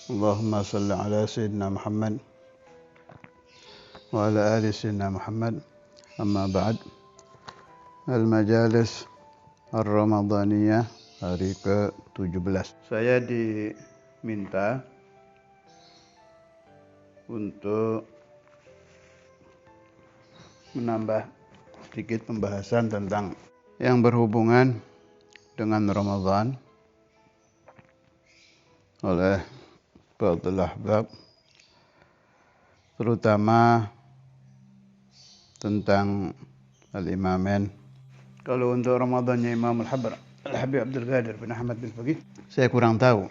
Allahumma salli ala Sayyidina Muhammad wa ala ali Sayyidina Muhammad. Amma ba'd. Al-Majalis Ar-Ramadaniyah hari ke-17. Saya diminta untuk menambah sedikit pembahasan tentang yang berhubungan dengan Ramadan oleh Ba'dul Ahbab, terutama tentang Al-Imamain. Kalau untuk Ramadannya Imam Al-Habib Abdul Qadir bin Ahmad bin Faqih, saya kurang tahu.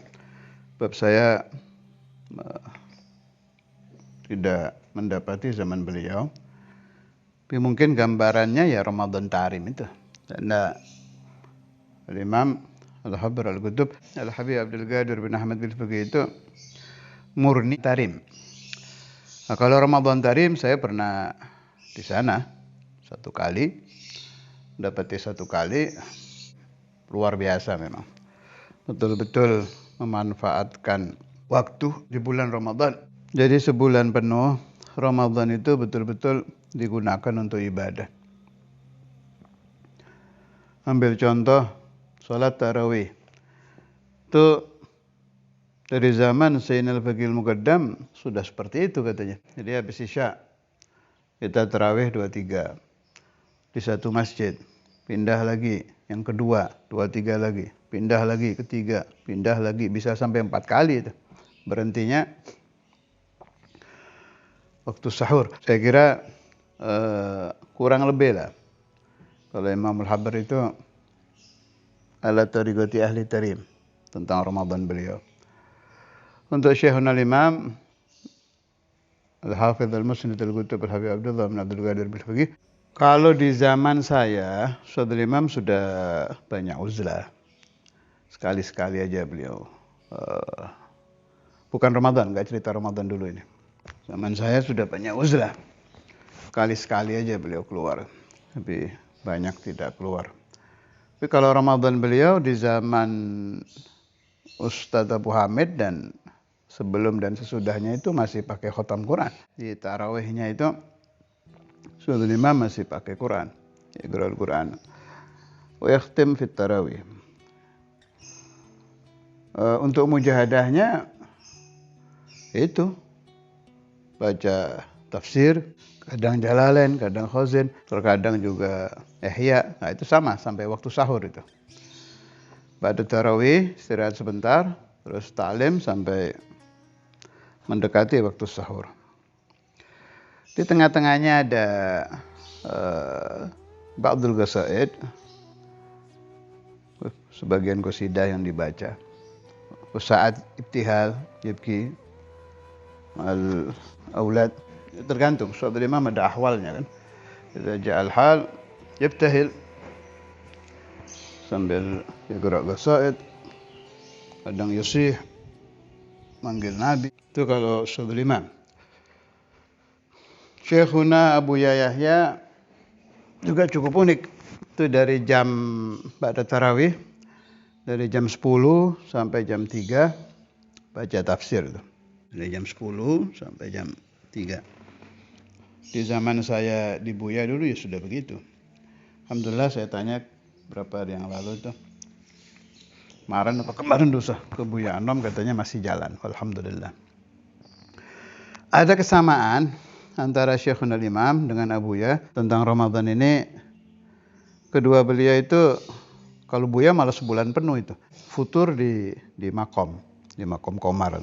Sebab saya tidak mendapati zaman beliau. Tapi mungkin gambarannya ya Ramadan Tarim itu. Karena Al-Imam Al-Habib Al-Qutub Al-Habib Abdul Qadir bin Ahmad bin Faqih itu murni Tarim. Nah, kalau Ramadan Tarim saya pernah di sana satu kali, dapati satu kali, luar biasa memang. Betul-betul memanfaatkan waktu di bulan Ramadan. Jadi sebulan penuh Ramadan itu betul-betul digunakan untuk ibadah. Ambil contoh salat tarawih. Itu dari zaman Sayyidina Al-Baqi Al-Muqaddam sudah seperti itu katanya. Jadi habis Isya kita tarawih 2-3 di satu masjid. Pindah lagi yang kedua, 2-3 lagi. Pindah lagi ketiga, pindah lagi, bisa sampai 4 kali itu. Berhentinya waktu sahur. Saya kira kurang lebih lah. Kalau Imam Al-Habib itu ala tariqati ahli tarim tentang Ramadan beliau. Untuk Syekhuna Al-Imam Al-Hafidh Al-Musnid Al-Qutub Al-Habib Abdullah bin Abdul Qadir bin Faqih, kalau di zaman saya, Saudara Imam sudah banyak uzlah. Sekali-sekali aja beliau. Bukan Ramadan, enggak cerita Ramadan dulu ini. Zaman saya sudah banyak uzlah. Sekali-sekali aja beliau keluar. Tapi banyak tidak keluar. Tapi kalau Ramadan beliau di zaman Ustadz Abu Hamid dan sebelum dan sesudahnya itu masih pakai khotam Quran. Di tarawihnya itu Saudara Imam masih pakai Quran. Iqra'ul Quran. Wa yakhtim fit tarawih. Untuk mujahadahnya itu baca tafsir, kadang Jalalain, kadang Khazin, terkadang juga Ihya. Nah, itu sama sampai waktu sahur itu. Ba'da tarawih istirahat sebentar, terus ta'lim sampai mendekati waktu sahur. Di tengah-tengahnya ada Ba'dul Qasaid, sebagian qasidah yang dibaca. Saat ibtihal, yibki al-aulad, tergantung. Saudara Imam ada ahwalnya kan. Idza ja'al hal yibtahil sambil yaqra' qasaid, kadang yusih manggil Nabi. Itu kalau Saudara Imam. Syekhuna Abu Yahya juga cukup unik. Itu dari jam ba'da tarawih, dari jam 10 sampai jam 3 baca tafsir itu. Dari jam 10 sampai jam 3. Di zaman saya di Buya dulu ya sudah begitu. Alhamdulillah saya tanya berapa hari yang lalu itu. Kemarin dosa ke Buya Anom katanya masih jalan. Alhamdulillah. Ada kesamaan antara Syekhuna Imam dengan Abu Ya tentang Ramadan ini. Kedua beliau itu kalau Buya malah sebulan penuh itu. Futur di makom Komar.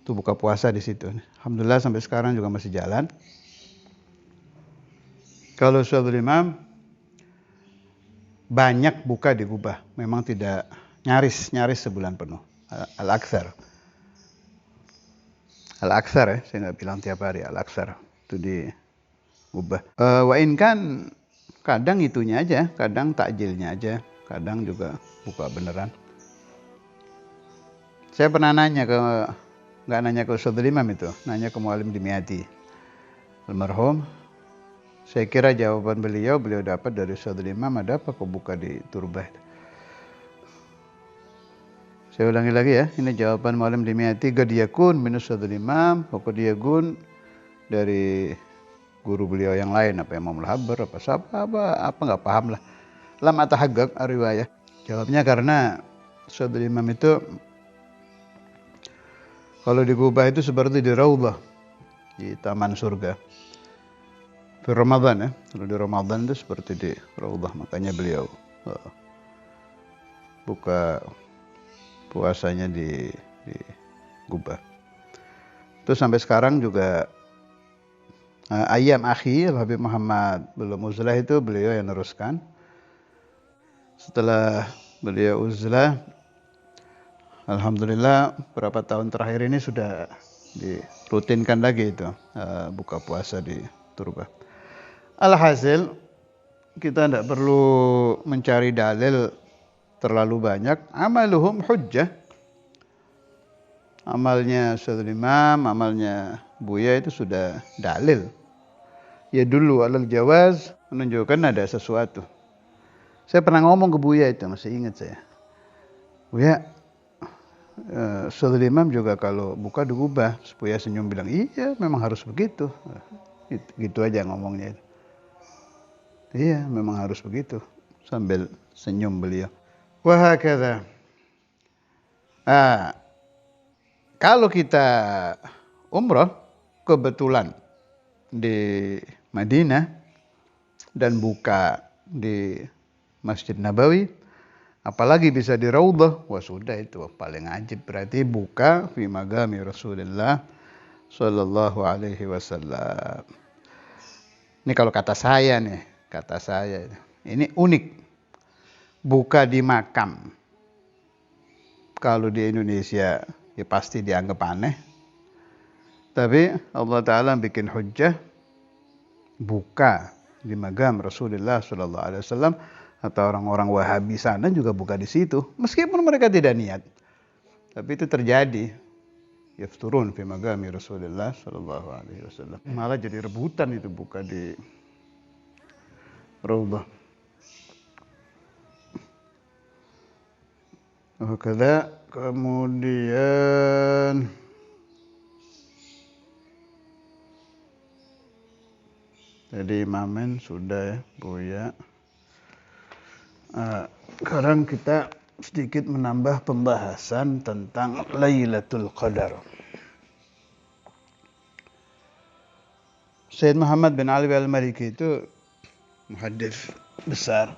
Itu buka puasa di situ. Alhamdulillah sampai sekarang juga masih jalan. Kalau Saudara Imam banyak buka di Gubah, memang tidak nyaris sebulan penuh. Al-Aktsar ya, saya nggak bilang tiap hari. Al-Aktsar itu di Gubah. Wa in kan kadang itunya aja, kadang takjilnya aja, kadang juga buka beneran. Saya pernah nggak nanya ke Saudara Imam itu, nanya ke Mu'alim Dimyati almarhum. Saya kira jawaban beliau dapat dari Saudara Imam, ada apa kok buka di Turbah. Saya ulangi lagi ya, ini jawaban Muallim Dimyati, qad yakun min usadil imam, wa qad yakun dari guru beliau yang lain, apa Imam Al-Habbar, apa siapa, apa nggak paham lah. Lam atahaqqaq riwayah. Jawabnya karena usadil imam itu kalau di Kubah itu seperti di Raudhah, di taman surga. Di Ramadan ya, kalau di Ramadan itu seperti di Raudhah, makanya beliau buka puasanya di Kubah. Itu sampai sekarang juga Ayam Akhi Habib Muhammad belum uzlah itu beliau yang neruskan. Setelah beliau uzlah, alhamdulillah berapa tahun terakhir ini sudah dirutinkan lagi itu buka puasa di Turba. Alhasil kita tidak perlu mencari dalil terlalu banyak. Amaluhum hujjah. Amalnya Ustadz Imam, amalnya Buya itu sudah dalil. Ya dulu alal jawaz menunjukkan ada sesuatu. Saya pernah ngomong ke Buya itu, masih ingat saya. Buya, Ustadz Imam juga kalau buka di Kubah, Buya senyum bilang, iya memang harus begitu. Gitu aja ngomongnya. Iya memang harus begitu. Sambil senyum beliau. Wahakadha. Kalau kita umrah kebetulan di Madinah dan buka di Masjid Nabawi, apalagi bisa di Raudhah, wah sudah itu paling ajib. Berarti buka fi magami Rasulullah sallallahu alaihi wasallam. Ini kalau kata saya nih, ini unik. Buka di makam. Kalau di Indonesia ya pasti dianggap aneh. Tapi Allah Ta'ala bikin hujjah buka di magam Rasulullah Sallallahu Alaihi Wasallam, atau orang-orang Wahabi sana juga buka di situ, meskipun mereka tidak niat. Tapi itu terjadi. Yafturun fi magami Rasulullah Sallallahu Alaihi Wasallam. Malah jadi rebutan itu buka di Raudhah. Kemudian jadi Imamen sudah ya, Buya. Sekarang kita sedikit menambah pembahasan tentang Lailatul Qadar. Sayyid Muhammad bin Ali al-Maliki itu muhaddits besar.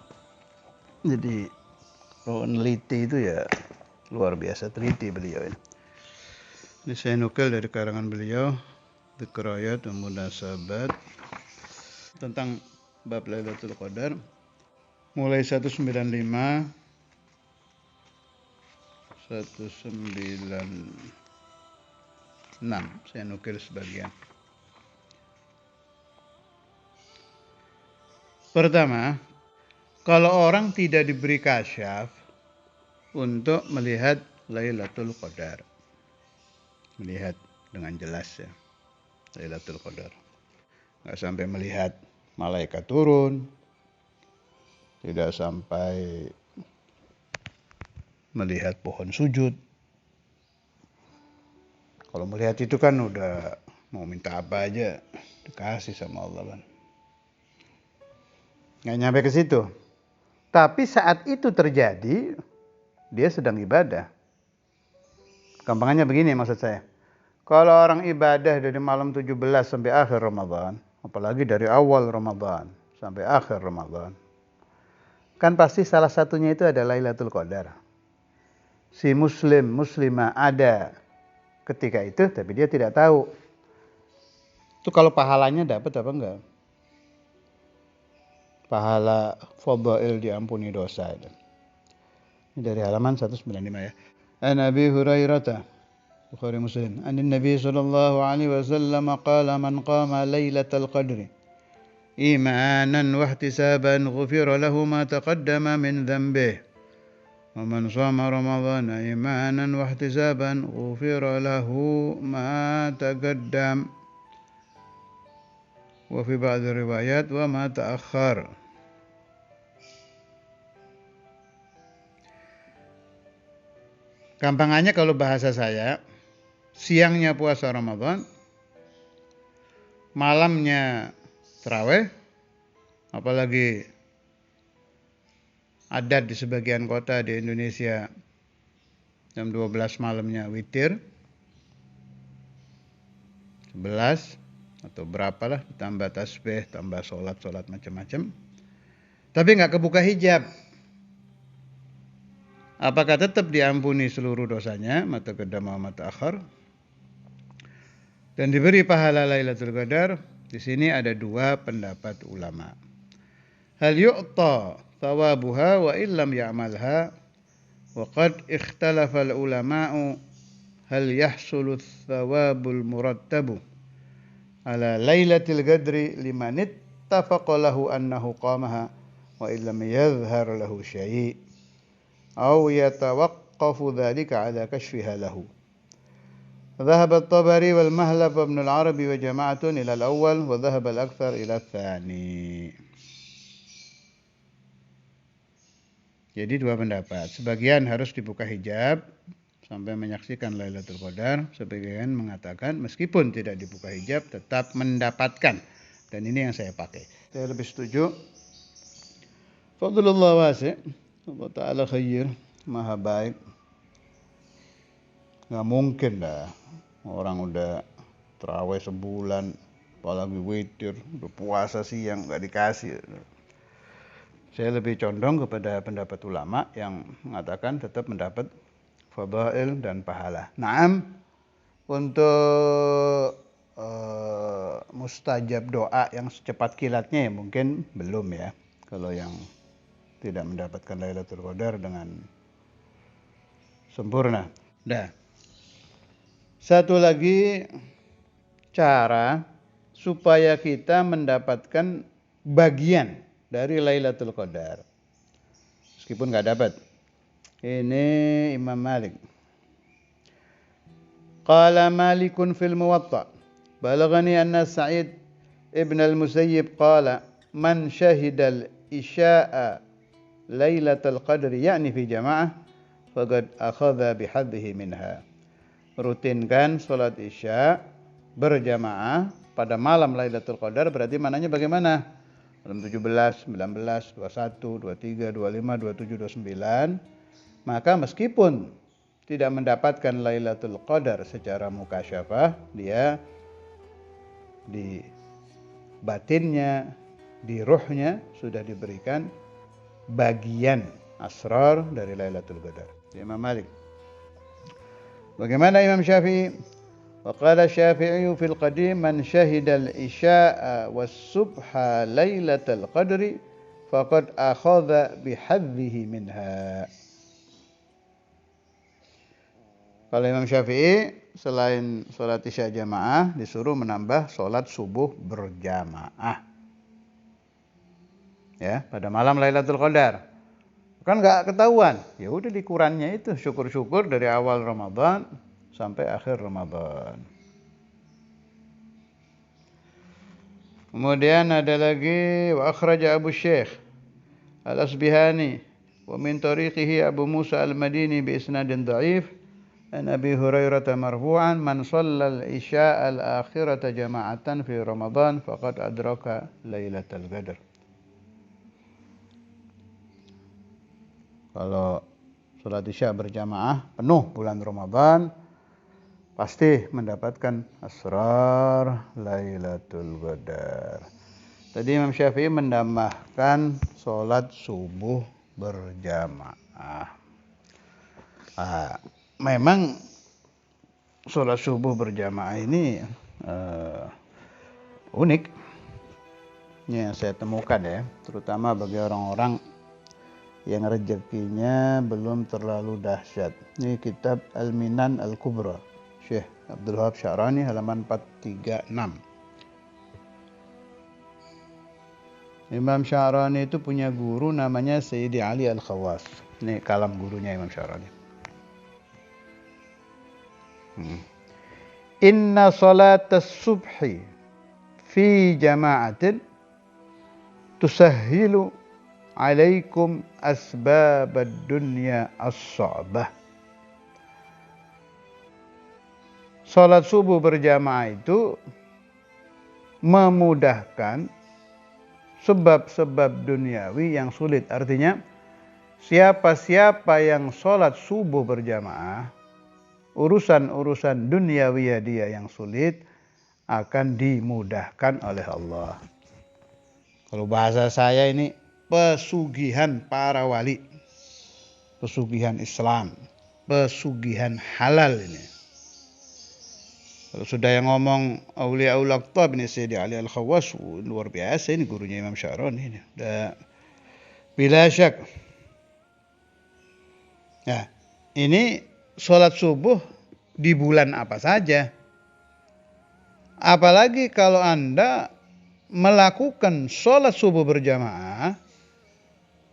Jadi kalau neliti itu ya luar biasa teliti beliau ini. Ini saya nukil dari karangan beliau, Dzikrayat wa Munasabat, tentang bab Lailatul Qadar. Mulai 195 saya nukil sebagian. Pertama, kalau orang tidak diberi kasyaf untuk melihat Lailatul Qadar, melihat dengan jelas ya Lailatul Qadar, nggak sampai melihat malaikat turun, tidak sampai melihat pohon sujud. Kalau melihat itu kan udah mau minta apa aja dikasih sama Allah kan. Nggak nyampe ke situ. Tapi saat itu terjadi, dia sedang ibadah. Gampangannya begini maksud saya. Kalau orang ibadah dari malam 17 sampai akhir Ramadan, apalagi dari awal Ramadan sampai akhir Ramadan, kan pasti salah satunya itu adalah Lailatul Qadar. Si muslimah ada ketika itu, tapi dia tidak tahu. Itu kalau pahalanya dapat apa enggak? Pahala fadhail diampuni dosa. Ini dari halaman 195 ya. An Abi Hurairah, Bukhari Muslim, an Nabi sallallahu alaihi wasallam qala man qama lailatal qadri imanan wa ihtisaban ghufira lahu ma taqaddama min dhanbihi wa man shama ramadhana imanan wa ihtisaban ghufira lahu ma taqaddam wa fi ba'd riwayat wa ma ta'akhkhar. Gampangannya kalau bahasa saya, siangnya puasa Ramadan, malamnya tarawih, apalagi adat di sebagian kota di Indonesia jam 12 malamnya witir, 11 atau berapalah, tambah tasbih, tambah sholat macam-macam. Tapi nggak kebuka hijab. Apakah tetap diampuni seluruh dosanya, mata qadam wa mata akhar, dan diberi pahala Lailatul Qadar? Di sini ada dua pendapat ulama. Hal yu'ta thawabuha wa illam ya'malha, wa qad ikhtalafa al-ulama'u hal yahsulu thawabul murattabu ala Lailatul Qadri liman ittafaqa lahu annahu qamaha wa illam yadhhar lahu syai'. أو يتوقف ذلك على كشفها له. ذهب الطبري والمهلب وابن العربي وجماعة إلى الأول وذهب الأكثر إلى الثاني. Jadi dua pendapat. Sebagian harus dibuka hijab sampai menyaksikan Lailatul Qadar. Sebagian mengatakan meskipun tidak dibuka hijab tetap mendapatkan. Dan ini yang saya pakai. Saya lebih setuju. Fadlullah wasi'. Allah Ta'ala khair, maha baik. Gak mungkin lah orang udah terawih sebulan, apalagi witir, udah puasa siang gak dikasih. Saya lebih condong kepada pendapat ulama yang mengatakan tetap mendapat fadail dan pahala. Naam, untuk mustajab doa yang secepat kilatnya ya mungkin belum ya. Kalau yang tidak mendapatkan Lailatul Qadar dengan sempurna. Nah, satu lagi cara supaya kita mendapatkan bagian dari Lailatul Qadar, meskipun nggak dapat. Ini Imam Malik. Qala Malikun fil Muwatta, balaghani anna Sa'id ibn al-Musayyib qala man syahidal isya'a Lailatul Qadri yakni fi jamaah faqad akhadha bihadhihi minha. Rutinkan salat Isya berjamaah pada malam Lailatul Qadar, berarti mananya bagaimana? Malam 17, 19, 21, 23, 25, 27, 29. Maka meskipun tidak mendapatkan Lailatul Qadar secara mukasyafah, dia di batinnya, di ruhnya sudah diberikan bagian asrar dari Lailatul Qadar. Imam Malik. Bagaimana Imam Syafi'i? Wa qala Syafi'i fil qadim man syahida al-isya'a was-subha Lailatul Qadri faqad akhadha bihadhihi minha. Kalau Imam Syafi'i selain salat Isya jamaah disuruh menambah salat subuh berjamaah. Ya, pada malam Lailatul Qadar. Kan enggak ketahuan. Ya udah di Qurannya itu syukur-syukur dari awal Ramadan sampai akhir Ramadan. Kemudian ada lagi wa akhraja Abu Syekh Al-Asbihani wa min tariqihi Abu Musa Al-Madini bi isnadin dha'if an Abi Hurairah marfu'an man shalla al-isya al-akhirata jama'atan fi Ramadan faqad adraka Lailatul Qadar. Kalau sholat Isya berjamaah penuh bulan Ramadan, pasti mendapatkan asrar Lailatul Qadar. Tadi Imam Syafi'i menambahkan sholat subuh berjamaah. Memang sholat subuh berjamaah ini unik. Ini yang saya temukan ya, terutama bagi orang-orang yang rezekinya belum terlalu dahsyat. Ini kitab Al-Minan Al-Kubra, Syekh Abdul Wahab Sya'rani, halaman 436. Imam Sya'rani itu punya guru namanya Sayyidi Ali Al-Khawas. Ini kalam gurunya Imam Sya'rani. Inna salatas subhi fi jama'atin tusahhilu alaikum asbabad dunya as-sa'bah Sholat subuh berjamaah itu memudahkan sebab-sebab duniawi yang sulit. Artinya, siapa-siapa yang sholat subuh berjamaah, urusan-urusan duniawi dia yang sulit akan dimudahkan oleh Allah. Kalau bahasa saya ini pesugihan para wali, pesugihan Islam, pesugihan halal ini. Kalau sudah yang ngomong Auliaul Aqtab ini Sayyidi Ali Al-Khawas, luar biasa ini gurunya Imam Sya'rani ini. Bila syak. Nah, ini sholat subuh di bulan apa saja. Apalagi kalau Anda melakukan sholat subuh berjamaah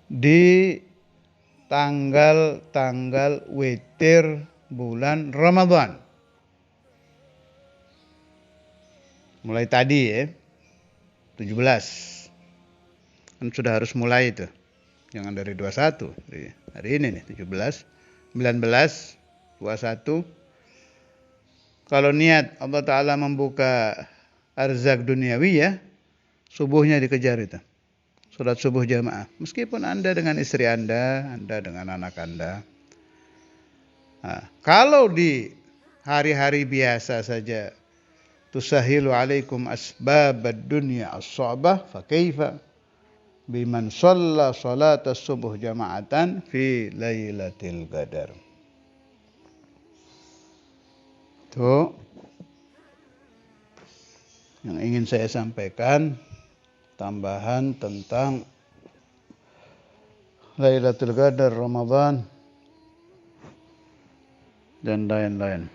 di tanggal-tanggal witir bulan Ramadan. Mulai tadi ya, 17. Kan sudah harus mulai itu. Jangan dari 21. Hari ini nih, 17, 19, 21. Kalau niat Allah Ta'ala membuka arzak duniawi ya, subuhnya dikejar itu. Salat subuh jamaah. Meskipun Anda dengan istri Anda dengan anak Anda. Nah, kalau di hari-hari biasa saja, tusahilu alaikum asbabad dunya as-sa'bah fa kaifa biman shalla salat subuh jama'atan fi lailatul qadar. Itu yang ingin saya sampaikan, tambahan tentang Lailatul Qadar, Ramadan dan lain-lain.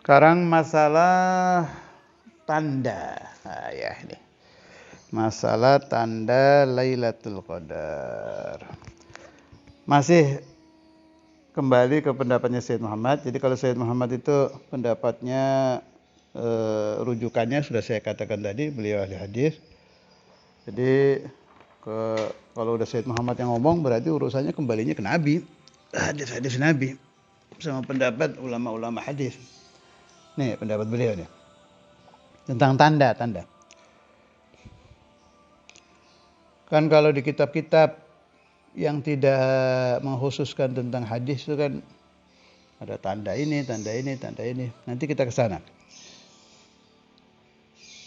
Sekarang masalah tanda. Nah, ya ini. Masalah tanda Lailatul Qadar. Masih kembali ke pendapatnya Sayyid Muhammad. Jadi kalau Sayyid Muhammad itu pendapatnya rujukannya sudah saya katakan tadi, beliau ahli hadis. Jadi kalau udah Sayyid Muhammad yang ngomong berarti urusannya kembalinya ke Nabi. Hadis-hadis Nabi sama pendapat ulama-ulama hadis. Nih pendapat beliau nih tentang tanda-tanda. Kan kalau di kitab-kitab yang tidak mengkhususkan tentang hadis itu kan ada tanda ini, tanda ini, tanda ini. Nanti kita ke sana.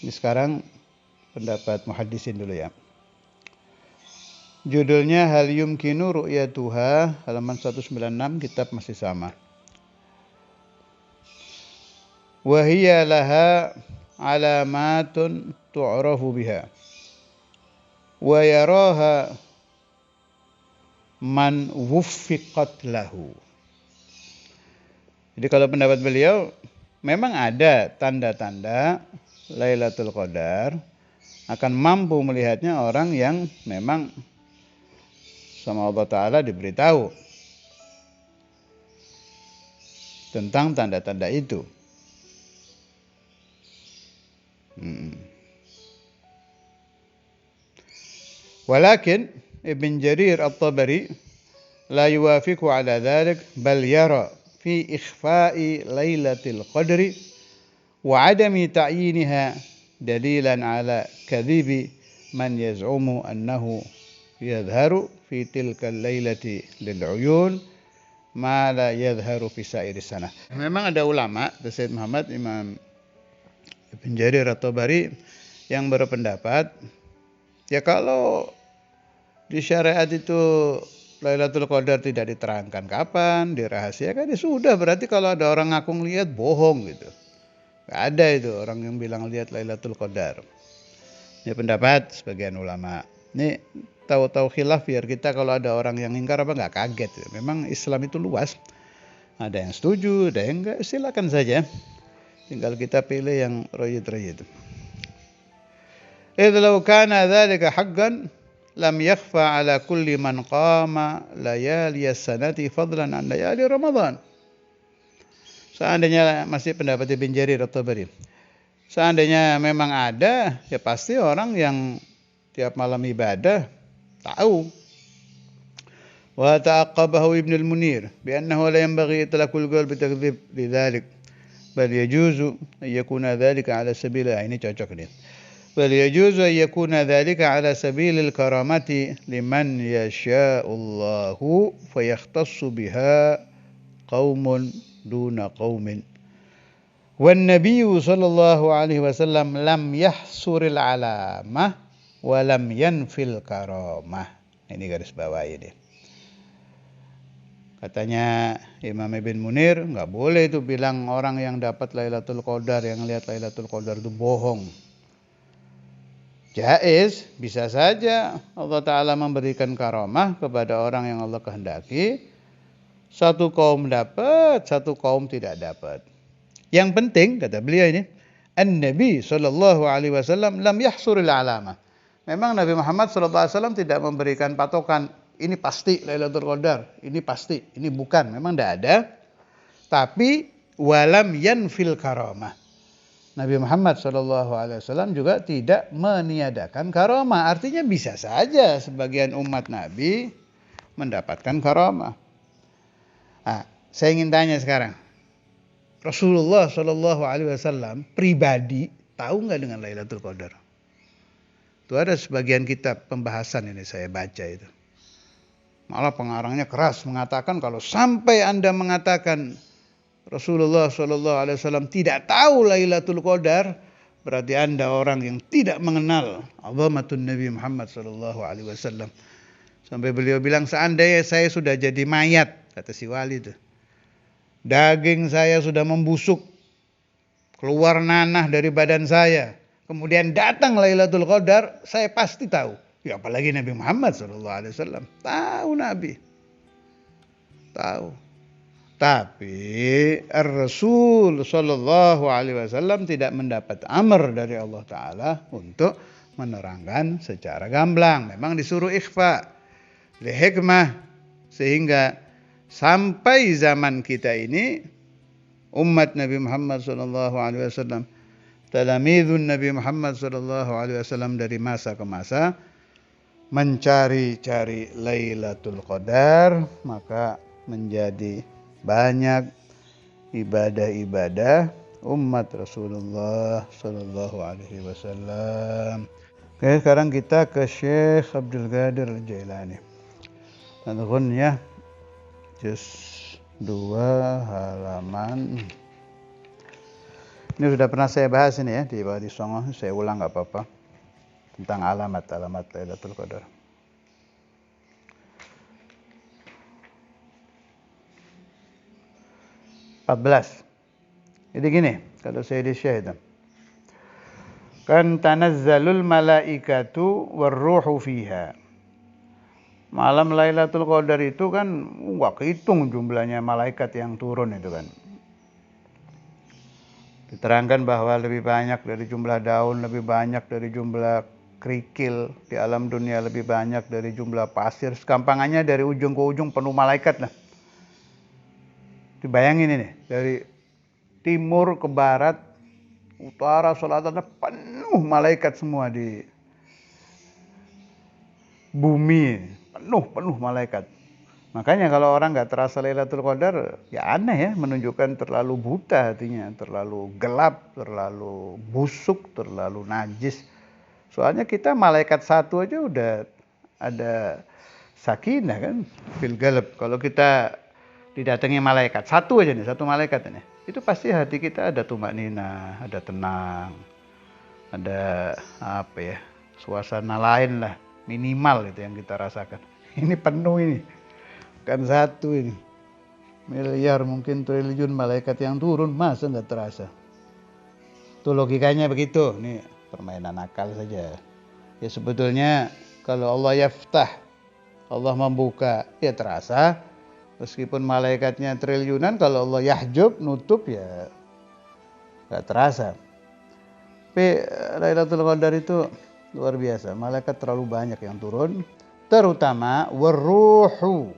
Ini sekarang pendapat muhaddisin dulu ya. Judulnya Hal Yumkinu Ru'yatuha, halaman 196, kitab masih sama. Wahiyya laha alamatun tu'rafu biha wa yaraha man wuffiqat lahu. Jadi kalau pendapat beliau memang ada tanda-tanda Lailatul Qadar, akan mampu melihatnya orang yang memang sama Allah Ta'ala diberitahu tentang tanda-tanda itu. Walakin Ibn Jarir At-Tabari la yuwafiqu ala dhalik bal yara fi ikhfa'i Lailatul Qadri wa adami ta'yiniha dalilan ala kadhibi man yaz'umu annahu yadhharu fi tilka al-lailati lil'uyun ma la yadhharu fi sa'iri sanah. Memang ada ulama, Sayyid Muhammad, Imam Ibn Jarir At-Tabari yang berpendapat ya kalau di syariat itu Lailatul Qadar tidak diterangkan kapan, dirahasiakan, ya sudah, berarti kalau ada orang ngaku lihat bohong gitu. Gak ada itu orang yang bilang lihat Lailatul Qadar. Ini pendapat sebagian ulama. Ini tahu-tahu khilaf biar kita kalau ada orang yang ingkar apa nggak kaget. Memang Islam itu luas. Ada yang setuju, ada yang enggak, silakan saja. Tinggal kita pilih yang rajid-rajid. Idh law kana dzalika haqqan lam yakhfa ala kulli man qama layali as-sanati fadlan an layali Ramadan. Seandainya masih pendapat Ibn Jarir At-Tabari. Seandainya memang ada, ya pasti orang yang tiap malam ibadah tahu وتعقبه ابن المنير بأنه لا ينبغي إطلاق القول بتكذيب لذلك بل يجوز أن يكون ذلك على سبيل ini cocok nih. بل يجوز أن يكون ذلك على سبيل الكرامة لمن يشاء الله فيختص بها قوم دون قوم والنبي صلى الله عليه وسلم لم يحصر العلامة ولم ينفي الكرامة. Ini garis bawah ini. Katanya Imam Ibn Munir, nggak boleh itu bilang orang yang dapat Lailatul Qadar, yang lihat Lailatul Qadar itu bohong. Jaiz, bisa saja Allah Ta'ala memberikan karamah kepada orang yang Allah kehendaki. Satu kaum dapat, satu kaum tidak dapat. Yang penting, kata beliau ini, An-Nabi SAW lam yahsuril alamah. Memang Nabi Muhammad SAW tidak memberikan patokan, ini pasti Lailatul Qadar, ini pasti, ini bukan. Memang tidak ada. Tapi, walam yanfil karamah. Nabi Muhammad SAW juga tidak meniadakan karamah. Artinya bisa saja sebagian umat Nabi mendapatkan karamah. Nah, saya ingin tanya sekarang. Rasulullah SAW pribadi tahu nggak dengan Lailatul Qadar? Itu ada sebagian kitab pembahasan ini saya baca itu. Malah pengarangnya keras mengatakan kalau sampai Anda mengatakan Rasulullah SAW tidak tahu Lailatul Qadar, berarti Anda orang yang tidak mengenal azamatun Nabi Muhammad SAW. Sampai beliau bilang, seandainya saya sudah jadi mayat, kata si wali itu, daging saya sudah membusuk, keluar nanah dari badan saya, kemudian datang Lailatul Qadar, saya pasti tahu. Ya apalagi Nabi Muhammad SAW. Tahu Nabi. Tahu. Tapi Rasul Sallallahu Alaihi Wasallam tidak mendapat amr dari Allah Ta'ala untuk menerangkan secara gamblang. Memang disuruh ikhfa. Lihikmah. Sehingga sampai zaman kita ini, umat Nabi Muhammad Sallallahu Alaihi Wasallam, talamidun Nabi Muhammad Sallallahu Alaihi Wasallam dari masa ke masa, mencari-cari Lailatul Qadar, maka menjadi banyak ibadah-ibadah umat Rasulullah Sallallahu Alaihi Wasallam. Oke, sekarang kita ke Syekh Abdul Qadir Al-Jailani. Al-Ghunyah juz 2 halaman. Ini sudah pernah saya bahas ini ya di Songo. Saya ulang nggak apa-apa tentang alamat Lailatul Qadar. Jadi gini, kalau saya di Syekh itu. Kan tanazzalul malaikatu warruhu fiha. Malam Lailatul Qadar itu kan nggak kehitung jumlahnya malaikat yang turun itu kan. Diterangkan bahwa lebih banyak dari jumlah daun, lebih banyak dari jumlah kerikil di alam dunia, lebih banyak dari jumlah pasir. Sekampangannya dari ujung ke ujung penuh malaikat lah. Dibayangin ini, dari timur ke barat, utara, selatan, penuh malaikat semua di bumi, penuh malaikat. Makanya kalau orang nggak terasa Lailatul Qadar, ya aneh ya, menunjukkan terlalu buta hatinya, terlalu gelap, terlalu busuk, terlalu najis. Soalnya kita malaikat satu aja udah ada sakinah kan, fil galab. Kalau kita didatangi malaikat satu aja nih, satu malaikat ini, itu pasti hati kita ada tumakninah, ada tenang, ada apa ya, suasana lain lah, minimal itu yang kita rasakan. Ini penuh ini, kan satu ini, miliar mungkin triliun malaikat yang turun, masa nggak terasa? Itu logikanya begitu. Nih permainan akal saja. Ya sebetulnya kalau Allah yaftah, Allah membuka, ya terasa. Meskipun malaikatnya triliunan, kalau Allah yahjub, nutup, ya gak terasa. Tapi Lailatul Qadar itu luar biasa. Malaikat terlalu banyak yang turun. Terutama warruhu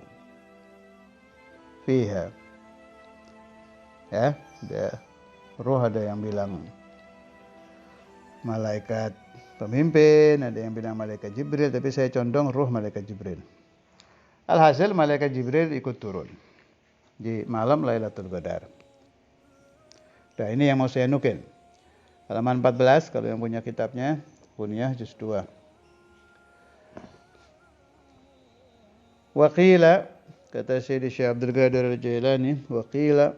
fiha. Ya, ruh ada yang bilang malaikat pemimpin, ada yang bilang malaikat Jibril. Tapi saya condong ruh malaikat Jibril. Alhasil malaikat Jibril ikut turun di malam Lailatul Qadar. Nah, ini yang mau saya nukil. Halaman 14 kalau yang punya kitabnya, Kunyah juz 2. Waqila, kata Syekh Abdul Qadir Al-Jailani, waqila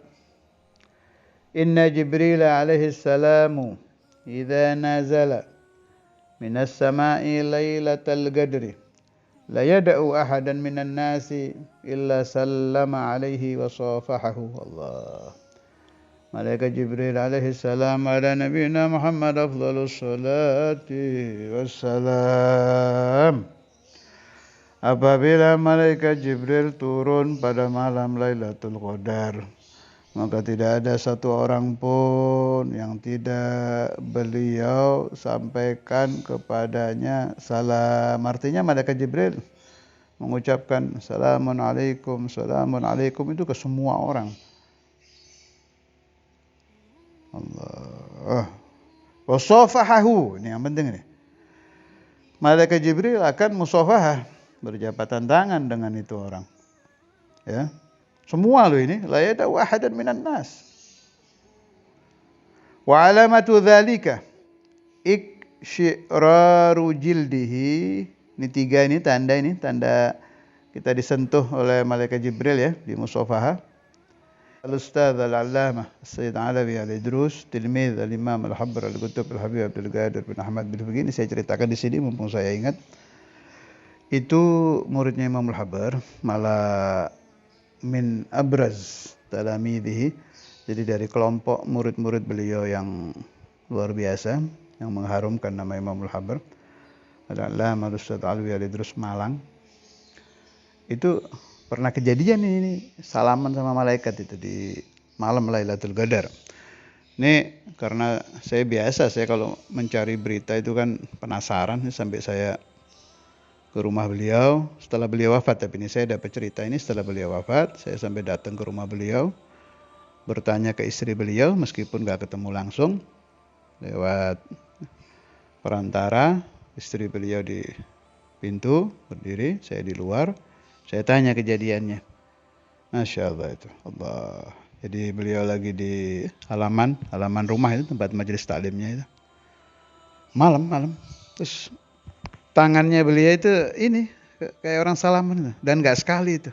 inna Jibril alaihi salamu idza nazala minas sama'i lailatal qadri la yada'u ahadan minan nasi illa sallama alaihi wa safahahu. Allah. Malaikat Jibril alaihi salam ala nabiyina Muhammad afdhalus salati wassalam. Apabila malaikat Jibril turun pada malam Lailatul Qadar, maka tidak ada satu orang pun yang tidak beliau sampaikan kepadanya salam. Artinya malaikat Jibril mengucapkan salamun alaikum itu ke semua orang. Allah. Wasafahahu, ini yang penting ini. Malaikat Jibril akan musafahah, berjabatan tangan dengan itu orang. Ya. Semua loh ini, la yada'u ahadan minan nas. Wa alamatu dzalika iksiraru jildihi. Ini tiga ini tanda kita disentuh oleh malaikat Jibril ya di musafahah. Al-Ustadz Al-Allamah Sayyid Alawi Al-Idrus, tilmidz Al-Imam Al-Habr Al-Qutub Al-Habib Abdul Qadir bin Ahmad bin Begini saya ceritakan di sini mumpung saya ingat. Itu muridnya Imam Al-Habr, malah min abraz talamidhihi. Jadi dari kelompok murid-murid beliau yang luar biasa, yang mengharumkan nama Imam Al-Habr, Al-Allamah Al-Ustadz Alawi Al-Idrus Malang. Itu pernah kejadian ini salaman sama malaikat itu di malam Lailatul Qadar. Ini karena saya kalau mencari berita itu kan penasaran sampai saya ke rumah beliau setelah beliau wafat. Tapi ini saya dapat cerita ini setelah beliau wafat. Saya sampai datang ke rumah beliau, bertanya ke istri beliau meskipun gak ketemu langsung, lewat perantara. Istri beliau di pintu berdiri, saya di luar. Saya tanya kejadiannya. Masya Allah itu. Allah. Jadi beliau lagi di halaman rumah itu, tempat majelis taklimnya itu. Malam. Terus tangannya beliau itu ini kayak orang salaman itu. Dan gak sekali itu.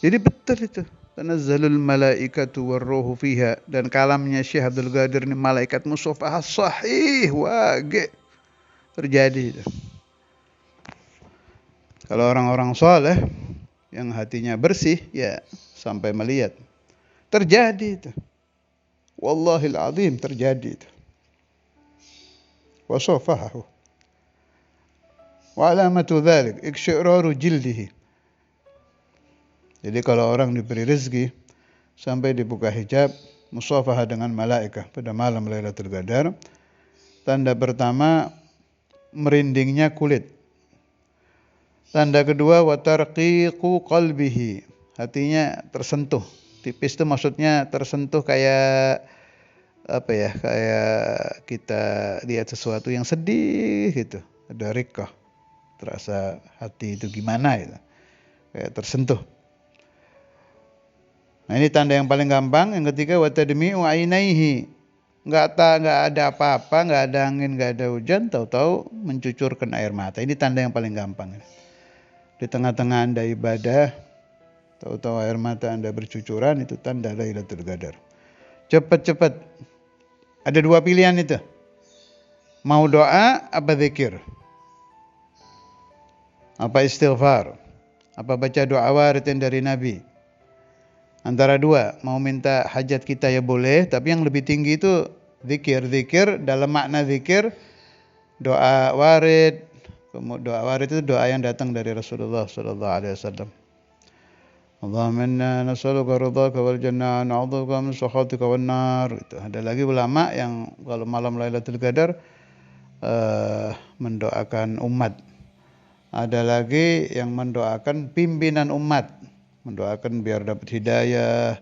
Jadi betul itu. Tanazzalul malaikatu warruhu fiha. Dan kalamnya Syekh Abdul Qadir ini malaikat musafahah sahih waqi'. Terjadi itu. Kalau orang-orang soleh yang hatinya bersih, ya sampai melihat. Terjadi itu. Wallahil azim terjadi itu. Wasafahahu. Wa alamatu dzalik iksyiraru jildihi. Jadi kalau orang diberi rezeki sampai dibuka hijab, musafahah dengan malaikat pada malam Lailatul Qadar, tanda pertama merindingnya kulit. Tanda kedua watarqiqu qalbihi, hatinya tersentuh. Tipis itu maksudnya tersentuh kayak apa ya? Kayak kita lihat sesuatu yang sedih gitu. Ada riqah. Terasa hati itu gimana gitu. Kayak tersentuh. Nah, ini tanda yang paling gampang. Yang ketiga watadmi'u ainaihi. Enggak ada apa-apa, enggak ada angin, enggak ada hujan, tahu-tahu mencucurkan air mata. Ini tanda yang paling gampang. Di tengah-tengah Anda ibadah, tahu-tahu air mata Anda bercucuran, itu tanda Lailatul Qadar. Cepat-cepat. Ada dua pilihan itu. Mau doa, apa zikir? Apa istighfar? Apa baca doa warid dari Nabi? Antara dua, mau minta hajat kita ya boleh, tapi yang lebih tinggi itu zikir. Zikir dalam makna zikir, doa warid. Doa warid itu doa yang datang dari Rasulullah sallallahu alaihi wasallam. Allahumma inna nas'aluka ridhaka wal jannah, na'udzubika min sakhatika wan nar. Itu ada lagi ulama yang kalau malam Lailatul Qadar mendoakan umat. Ada lagi yang mendoakan pimpinan umat, mendoakan biar dapat hidayah,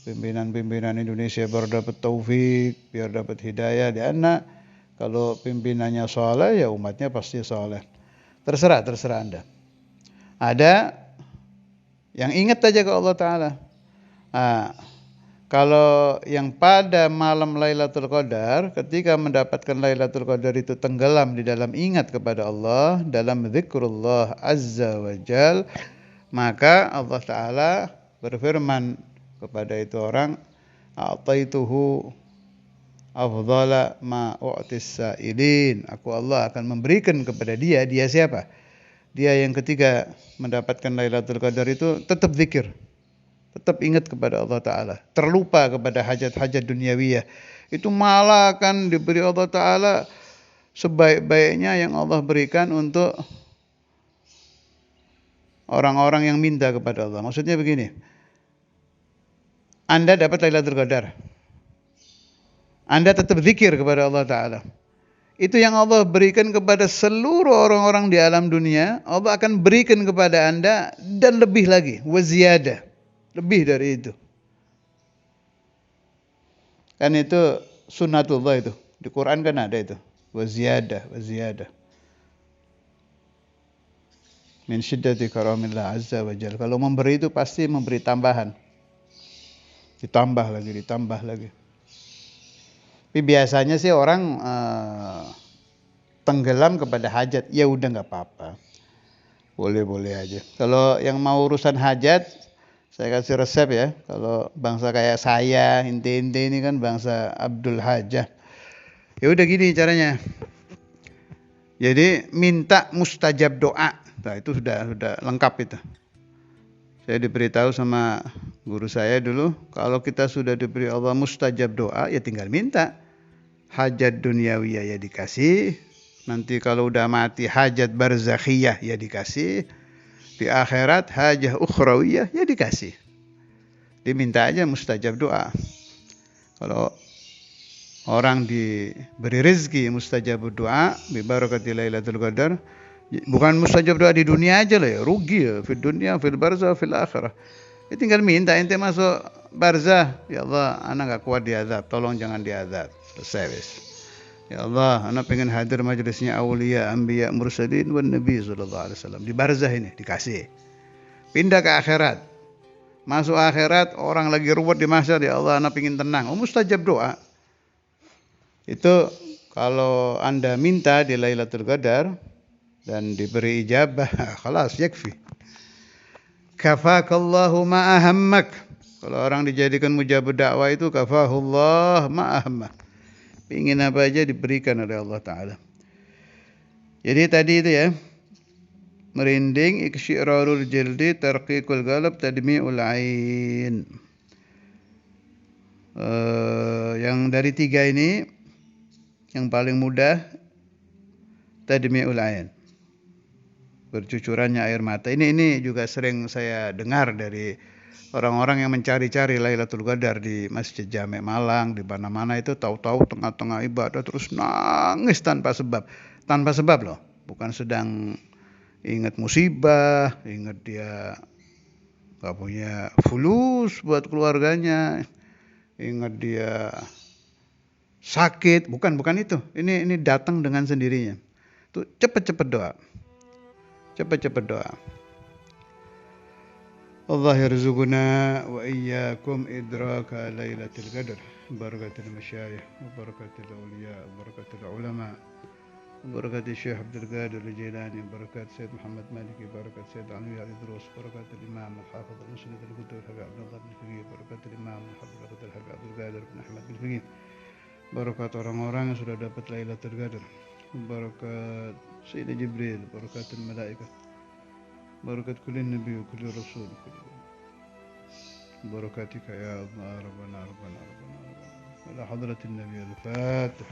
pimpinan-pimpinan Indonesia biar dapat taufik, biar dapat hidayah. Karena kalau pimpinannya soleh, ya umatnya pasti soleh. Terserah Anda. Ada Yang ingat aja ke Allah Ta'ala. Nah, kalau yang pada malam Lailatul Qadar, ketika mendapatkan Lailatul Qadar itu tenggelam di dalam ingat kepada Allah, dalam zikrullah azza wa jal, maka Allah Ta'ala berfirman kepada itu orang, a'taituhu afdhala ma u'tis sa'ilin. Aku Allah akan memberikan kepada dia. Dia siapa? Dia yang ketika mendapatkan Lailatul Qadar itu tetap zikir. Tetap ingat kepada Allah Ta'ala. Terlupa kepada hajat-hajat duniawiyah. Itu malah akan diberi Allah Ta'ala sebaik-baiknya yang Allah berikan untuk orang-orang yang minta kepada Allah. Maksudnya begini. Anda dapat Lailatul Qadar. Anda tetap zikir kepada Allah Ta'ala. Itu yang Allah berikan kepada seluruh orang-orang di alam dunia. Allah akan berikan kepada Anda dan lebih lagi. Waziyadah. Lebih dari itu. Kan itu sunnatullah itu. Di Quran kan ada itu. Waziyadah, waziyadah. Min syiddati karamillah azza wa jalla. Kalau memberi itu pasti memberi tambahan. Ditambah lagi, ditambah lagi. Tapi biasanya sih orang tenggelam kepada hajat. Ya udah gak apa-apa. Boleh-boleh aja. Kalau yang mau urusan hajat, saya kasih resep ya. Kalau bangsa kayak saya, ente-ente ini kan bangsa Abdul Hajah. Ya udah gini caranya. Jadi minta mustajab doa. Nah itu sudah lengkap itu. Saya diberitahu sama guru saya dulu, kalau kita sudah diberi Allah mustajab doa, ya tinggal minta. Hajat duniawiyah ya dikasih. Nanti kalau udah mati hajat barzakhiyah ya dikasih. Di akhirat hajah ukhrawiyah ya dikasih. Diminta aja mustajab doa. Kalau orang diberi rezeki mustajab doa bi barakati Lailatul Qadar, bukan mustajab doa di dunia aja lah ya, rugi ya, fid dunya fil barzah fil akhirah. Ya tinggal minta ente masuk barzah, ya Allah, anak enggak kuat diazab, tolong jangan diazab. Selesai wis. Ya Allah, anak pengen hadir majelisnya aulia, anbiya, mursalin, wan nabi sallallahu alaihi wasallam. Di barzah ini dikasih. Pindah ke akhirat. Masuk akhirat, orang lagi ruwet di mahsyar, ya Allah, anak pengen tenang. Oh, mustajab doa. Itu kalau Anda minta di Lailatul Qadar dan diberi ijabah, khalas yakfi. Kafakallahu ma ahammak. Kalau orang dijadikan mujabud dakwah itu kafahullah ma ahammak. Ingin apa aja diberikan oleh Allah Ta'ala. Jadi tadi itu ya. Merinding, iksyirarul jildi, tarqiqul qalb, tadmi'ul ain. Yang dari tiga ini, yang paling mudah, tadmi'ul ain. Bercucurannya air mata. Ini juga sering saya dengar dari orang-orang yang mencari-cari Lailatul Qadar di Masjid Jami' Malang, di mana-mana itu tahu-tahu tengah-tengah ibadah terus nangis tanpa sebab. Tanpa sebab loh. Bukan sedang ingat musibah, ingat dia gak punya fulus buat keluarganya, ingat dia sakit. Bukan itu. Ini datang dengan sendirinya. Tuh cepat-cepat doa. Cepat-cepat doa. Allah yarzuquna wa iyyakum idraka Lailatul Qadar. Barakatul masyayikh, barakatul awliya, barakatul ulama, barakatul Syekh Abdul Qadir Al-Jilani, barakat Sayyid Muhammad Maliki, barakat Sayyid Ali Al-Idrus, barakatul Imam Al-Hafiz Al-Musnad Al-Qudus Habib Abdullah bin Fiqih, barakatul Imam Al-Hafiz Al-Habib Abdul Qadir bin Ahmad bin Fiqih. Barakat orang-orang yang sudah dapat Lailatul Qadar. Barakat Sayyidina Jibril, barakatul malaikat. بركة كل النبي وكل رسول بركاتك يا الله ربنا إلى حضرة النبي الفاتح.